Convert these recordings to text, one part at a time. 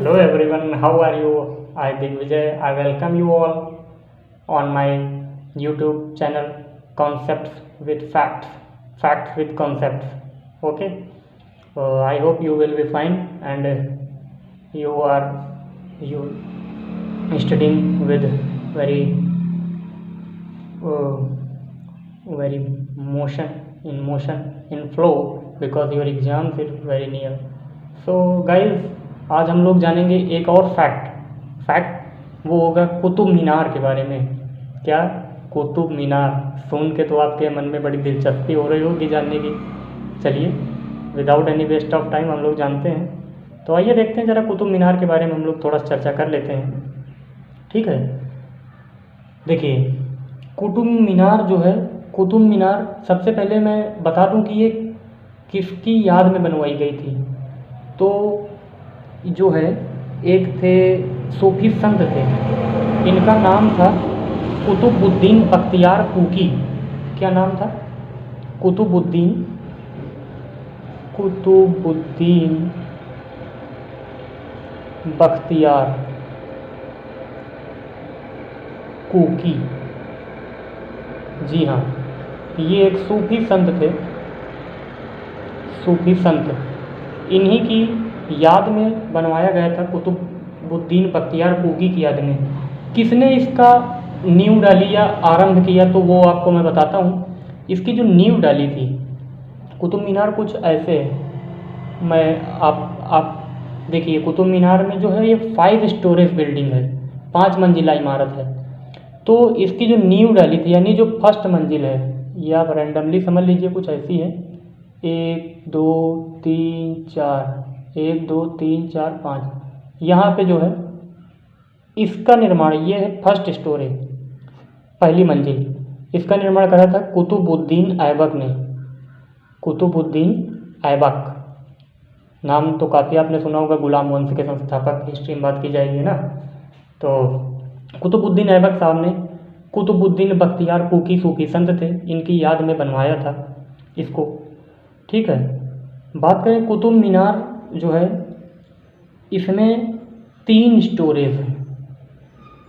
Hello everyone, how are you? I Digvijay. I welcome you all on my YouTube channel Concepts with Facts, Facts with Concepts. Okay, I hope you will be fine and you studying with very uh, very motion in flow because your exams is very near. So guys, आज हम लोग जानेंगे एक और fact वो होगा कुतुब मीनार के बारे में। क्या? कुतुब मीनार सुन के तो आपके मन में बड़ी दिलचस्पी हो रही होगी जानने की। चलिए without any waste of time हम लोग जानते हैं। तो आइए देखते हैं ज़रा कुतुब मीनार के बारे में हम लोग थोड़ा चर्चा कर लेते हैं। ठीक है, देखिए कुतुब मीनार जो है, कुतुब मीनार सबसे पहले मैं बता दूं कि ये किसकी याद में बनवाई गई थी। तो जो है एक थे सूफी संत थे, इनका नाम था कुतुबुद्दीन बख्तियार कुकी। क्या नाम था? कुतुबुद्दीन बख्तियार कुकी। जी हाँ, ये एक सूफी संत थे, सूफी संत। इन्हीं की याद में बनवाया गया था, कुतुबुद्दीन बख्तियार कुकी की याद में। किसने इसका नींव डाली या आरंभ किया तो वो आपको मैं बताता हूँ। इसकी जो नींव डाली थी, कुतुब मीनार कुछ ऐसे है। आप देखिए कुतुब मीनार में जो है ये 5 स्टोरेज बिल्डिंग है, 5 मंजिला इमारत है। तो इसकी जो नींव डाली थी यानी जो फर्स्ट मंजिल है, ये आप रैंडमली समझ लीजिए कुछ ऐसी है। 1 2 3 4, 1 2 3 4 5, यहाँ पे जो है इसका निर्माण, ये है फर्स्ट स्टोरेज, पहली मंजिल। इसका निर्माण करा था कुतुबुद्दीन ऐबक ने। कुतुबुद्दीन ऐबक नाम तो काफ़ी आपने सुना होगा, गुलाम वंश के संस्थापक। हिस्ट्री में बात की जाएगी ना, तो कुतुबुद्दीन ऐबक साहब ने कुतुबुद्दीन बख्तियार कुकी सूफी संत थे, इनकी याद में बनवाया था इसको। ठीक है, बात करें कुतुब मीनार जो है, इसमें 3 स्टोरेज हैं,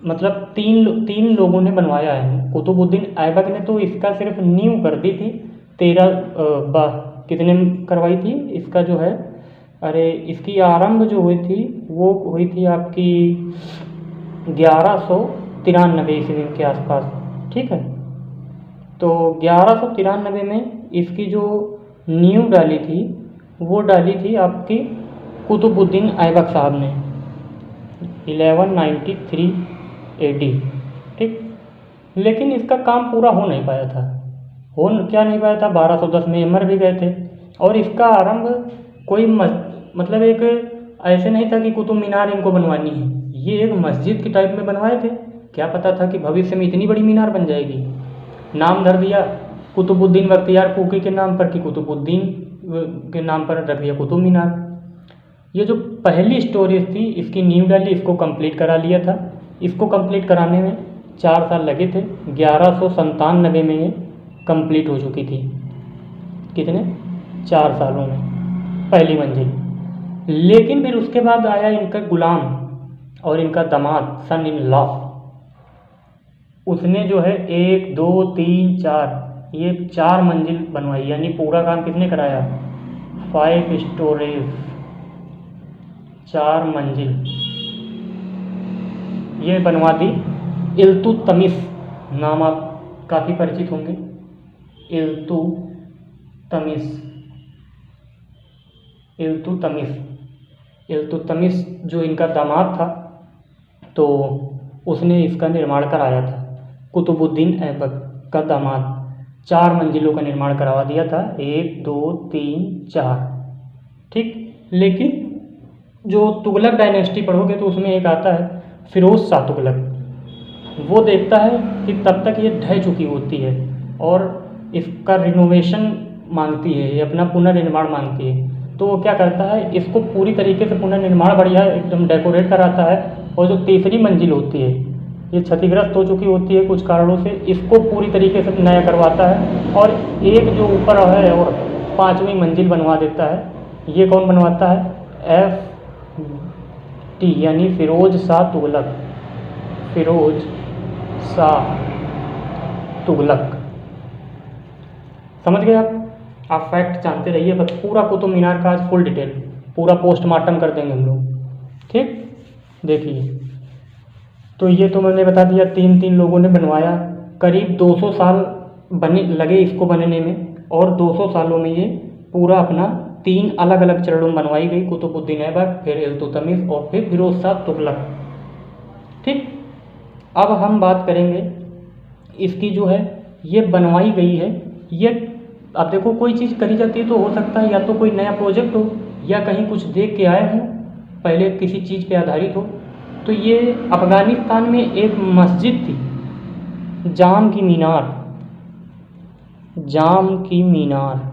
मतलब तीन लोगों ने बनवाया है। कुतुबुद्दीन ऐबक ने तो इसका सिर्फ नींव कर दी थी। 13 कितने करवाई थी इसका जो है, अरे इसकी आरंभ जो हुई थी वो हुई थी आपकी 1193 ईस्वी के आसपास। ठीक है, तो 1193 में इसकी जो नींव डाली थी वो डाली थी आपकी कुतुबुद्दीन ऐबक साहब ने 1193 AD। ठीक, लेकिन इसका काम पूरा हो नहीं पाया था। हो क्या नहीं पाया था, 1210 में मर भी गए थे। और इसका आरंभ कोई मतलब एक ऐसे नहीं था कि कुतुब मीनार इनको बनवानी है, ये एक मस्जिद की टाइप में बनवाए थे। क्या पता था कि भविष्य में इतनी बड़ी मीनार बन जाएगी। नाम धर दिया कुतुबुद्दीन बख्तियार कुकी के नाम पर, कि कुतुबुद्दीन के नाम पर रख दिया कुतुब मीनार। ये जो पहली स्टोरेज थी इसकी नींव डाली, इसको कंप्लीट करा लिया था। इसको कंप्लीट कराने में 4 साल लगे थे। 1197 में ये कंप्लीट हो चुकी थी। कितने? 4 सालों में पहली मंजिल। लेकिन फिर उसके बाद आया इनका गुलाम और इनका दामाद, सन इन लॉ। उसने जो है 1 2 3 4 ये 4 मंजिल बनवाई, यानी पूरा काम किसने कराया? 5 स्टोरेज, 4 मंजिल ये बनवा दी। इल्तुतमिश नाम आप काफ़ी परिचित होंगे, इल्तुतमिश जो इनका दामाद था, तो उसने इसका निर्माण कराया था। कुतुबुद्दीन ऐबक का दामाद 4 मंजिलों का निर्माण करवा दिया था, 1 2 3 4। ठीक, लेकिन जो तुगलक डायनेस्टी पढ़ोगे तो उसमें एक आता है फिरोज शाह तुगलक। वो देखता है कि तब तक ये ढह चुकी होती है और इसका रिनोवेशन मांगती है, ये अपना पुनर्निर्माण मांगती है। तो वो क्या करता है, इसको पूरी तरीके से पुनर्निर्माण बढ़िया एकदम डेकोरेट कराता है। और जो तीसरी मंजिल होती है ये क्षतिग्रस्त हो चुकी होती है कुछ कारणों से, इसको पूरी तरीके से नया करवाता है। और एक जो ऊपर है और 5वीं मंजिल बनवा देता है। ये कौन बनवाता है? टी यानी फिरोज शाह तुगलक, फिरोज शाह तुगलक। समझ गए आप फैक्ट जानते रहिए, बस पूरा कुतुब मीनार का आज फुल डिटेल, पूरा पोस्टमार्टम कर देंगे हम लोग, ठीक। देखिए, तो ये तो मैंने बता दिया, 3 लोगों ने बनवाया, करीब 200 साल बने लगे इसको बनने में, और 200 सालों में ये पूरा अपना 3 अलग अलग चरणों में बनवाई गई, कुतुबुद्दीन ऐबक, फिर इल्तुतमिश और फिर फिरोज शाह तुगलक, ठीक। अब हम बात करेंगे इसकी जो है ये बनवाई गई है, ये अब देखो कोई चीज़ करी जाती है तो हो सकता है या तो कोई नया प्रोजेक्ट हो या कहीं कुछ देख के आए हों, पहले किसी चीज़ पे आधारित हो। तो ये अफ़गानिस्तान में एक मस्जिद थी, जाम की मीनार, जाम की मीनार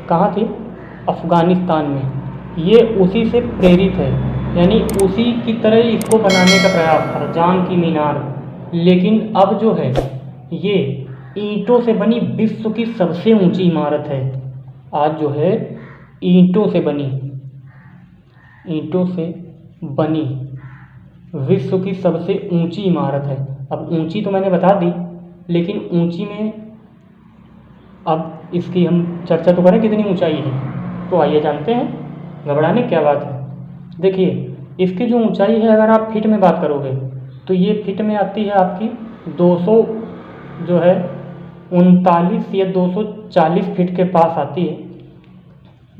कहाँ थी? अफ़गानिस्तान में। ये उसी से प्रेरित है, यानी उसी की तरह इसको बनाने का प्रयास था, जाम की मीनार। लेकिन अब जो है ये ईंटों से बनी विश्व की सबसे ऊंची इमारत है। आज जो है ईंटों से बनी, ईंटों से बनी विश्व की सबसे ऊंची इमारत है। अब ऊंची तो मैंने बता दी, लेकिन ऊंची में अब इसकी हम चर्चा तो करें कितनी ऊंचाई है, तो आइए जानते हैं, घबराने क्या बात है। देखिए, इसकी जो ऊंचाई है अगर आप फीट में बात करोगे तो ये फीट में आती है आपकी 200 जो है 39 या 240 फीट के पास आती है।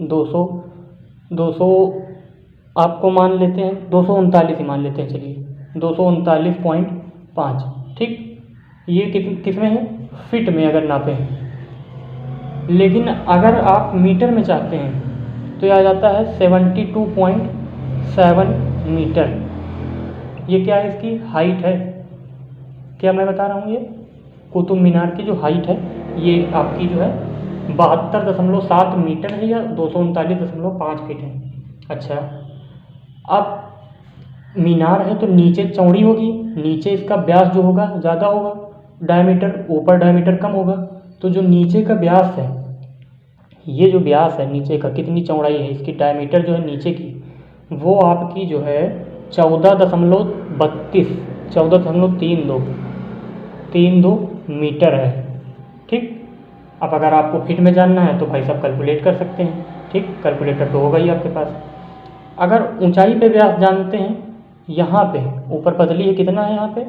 200 आपको मान लेते हैं, 239 ही मान लेते हैं, चलिए 239.5, ठीक। ये किस में है? फिट में अगर नापें। लेकिन अगर आप मीटर में चाहते हैं तो यह आ जाता है 72.7 मीटर। ये क्या है? इसकी हाइट है। क्या मैं बता रहा हूँ, ये कुतुब मीनार की जो हाइट है ये आपकी जो है 72.7 मीटर है या 239.5 फीट है। अच्छा, अब मीनार है तो नीचे चौड़ी होगी, नीचे इसका व्यास जो होगा ज़्यादा होगा, डायमीटर, ऊपर डायमीटर कम होगा। तो जो नीचे का व्यास है, ये जो व्यास है नीचे का, कितनी चौड़ाई है इसकी, डायमीटर जो है नीचे की, वो आपकी जो है 14.32 मीटर है, ठीक। अब अगर आपको फिट में जानना है तो भाई साहब कैलकुलेट कर सकते हैं, ठीक, कैलकुलेटर तो होगा ही आपके पास। अगर ऊंचाई पे व्यास जानते हैं, यहाँ पे ऊपर पतली है, कितना है यहाँ पे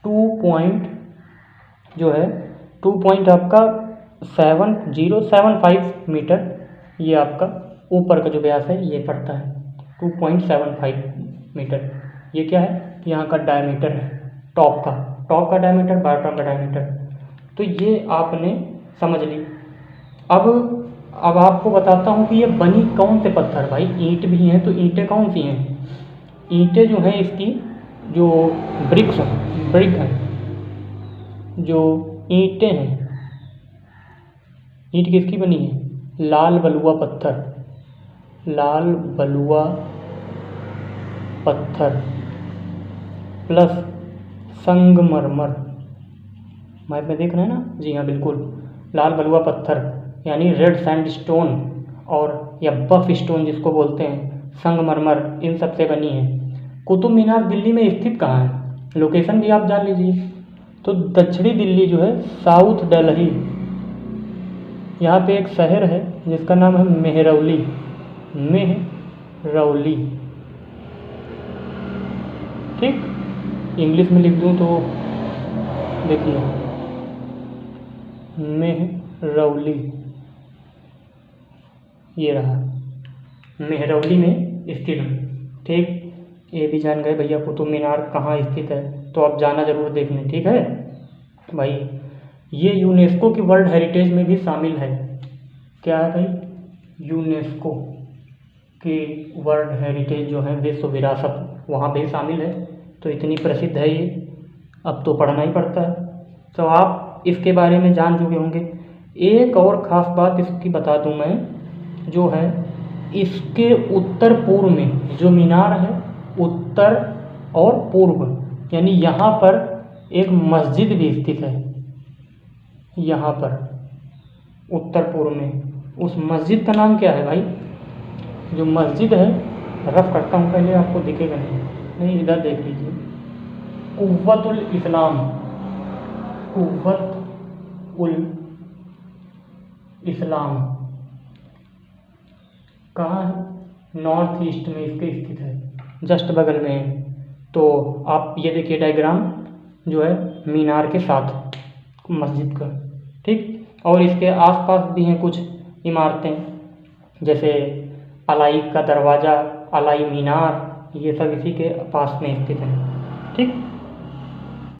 2.775 मीटर, ये आपका ऊपर का जो व्यास है ये पड़ता है 2.75 मीटर। ये क्या है? यहाँ का डायमीटर है, टॉप का डायमीटर, बॉटम का डायमीटर। तो ये आपने समझ ली। अब आपको बताता हूँ कि ये बनी कौन से पत्थर, भाई ईंट भी हैं तो ईंटें कौन सी हैं? ईंटें जो हैं इसकी, जो ब्रिक हैं, जो ईंटें हैं, ईंट किसकी बनी है? लाल बलुआ पत्थर प्लस संगमरमर। मैप में देख रहे हैं ना? जी हाँ, बिल्कुल, लाल बलुआ पत्थर यानी रेड सैंडस्टोन, और या बफ स्टोन जिसको बोलते हैं, संगमरमर, इन सब से बनी है। कुतुब मीनार दिल्ली में स्थित कहाँ है? लोकेशन भी आप जान लीजिए। तो दक्षिणी दिल्ली जो है, साउथ दिल्ली, यहाँ पे एक शहर है जिसका नाम है मेहरौली, ठीक। इंग्लिश में लिख दूँ तो देखिए, मेहरौली, ये रहा, मेहरौली में स्थित है, ठीक। ये भी जान गए भैया कुतुब मीनार कहाँ स्थित है, तो आप जाना जरूर देखने, ठीक है भाई। ये यूनेस्को की वर्ल्ड हेरिटेज में भी शामिल है। क्या है भाई? यूनेस्को की वर्ल्ड हेरिटेज जो है, विश्व विरासत, वहाँ भी शामिल है। तो इतनी प्रसिद्ध है ये, अब तो पढ़ना ही पड़ता है। तो आप इसके बारे में जान चुके होंगे। एक और ख़ास बात इसकी बता दूं मैं, जो है इसके उत्तर पूर्व में जो मीनार है, उत्तर और पूर्व, यानी यहाँ पर एक मस्जिद भी स्थित है। यहाँ पर उत्तर पूर्व में उस मस्जिद का नाम क्या है भाई? जो मस्जिद है रफ करता हूँ पहले, आपको दिखेगा नहीं। नहीं, इधर देख लीजिए, कुव्वतुल इस्लाम, कुव्वत उल इस्लाम कहाँ है? नॉर्थ ईस्ट में इसके स्थित है, जस्ट बगल में है। तो आप ये देखिए डायग्राम जो है मीनार के साथ मस्जिद का, ठीक। और इसके आसपास भी हैं कुछ इमारतें, जैसे अलाई का दरवाज़ा, अलाई मीनार, ये सब इसी के पास में स्थित हैं, ठीक।